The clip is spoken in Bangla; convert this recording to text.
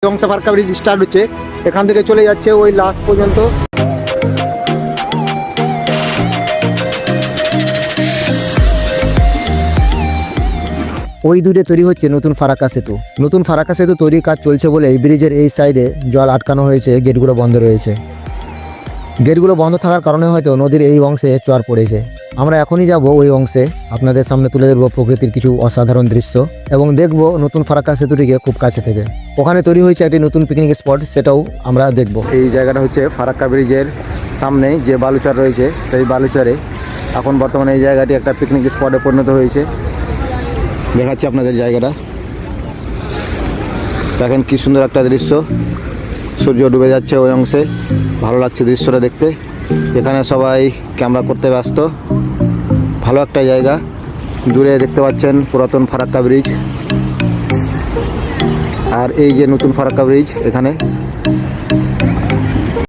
অংশে ফারাক্কা ব্রিজ স্টার্ট হচ্ছে, এখান থেকে চলে যাচ্ছে ওই লাস্ট পর্যন্ত। ওই দূরে তৈরি হচ্ছে নতুন ফারাক্কা সেতু। নতুন ফারাক্কা সেতু তৈরির কাজ চলছে বলে এই ব্রিজের এই সাইডে জল আটকানো হয়েছে, গেটগুলো বন্ধ রয়েছে। গেটগুলো বন্ধ থাকার কারণে হয়তো নদীর এই অংশে চর পড়েছে। আমরা এখনই যাব ওই অংশে, আপনাদের সামনে তুলে ধরবো প্রকৃতির কিছু অসাধারণ দৃশ্য এবং দেখব নতুন ফারাক্কা সেতুটিকে খুব কাছে থেকে। ওখানে তৈরি হয়েছে একটি নতুন পিকনিক স্পট, সেটাও আমরা দেখব। এই জায়গাটা হচ্ছে ফারাক্কা ব্রিজের সামনে যে বালুচর রয়েছে, সেই বালুচরে এখন বর্তমানে এই জায়গাটি একটা পিকনিক স্পটে পরিণত হয়েছে। দেখাচ্ছি আপনাদের জায়গাটা, দেখেন কি সুন্দর একটা দৃশ্য। সূর্য ডুবে যাচ্ছে ওই অংশে, ভালো লাগছে দৃশ্যটা দেখতে। এখানে সবাই ক্যামেরা করতে ব্যস্ত। ভালো একটা জায়গা। দূরে দেখতে পাচ্ছেন পুরাতন ফারাক্কা ব্রিজ, আর এই যে নতুন ফারাক্কা ব্রিজ এখানে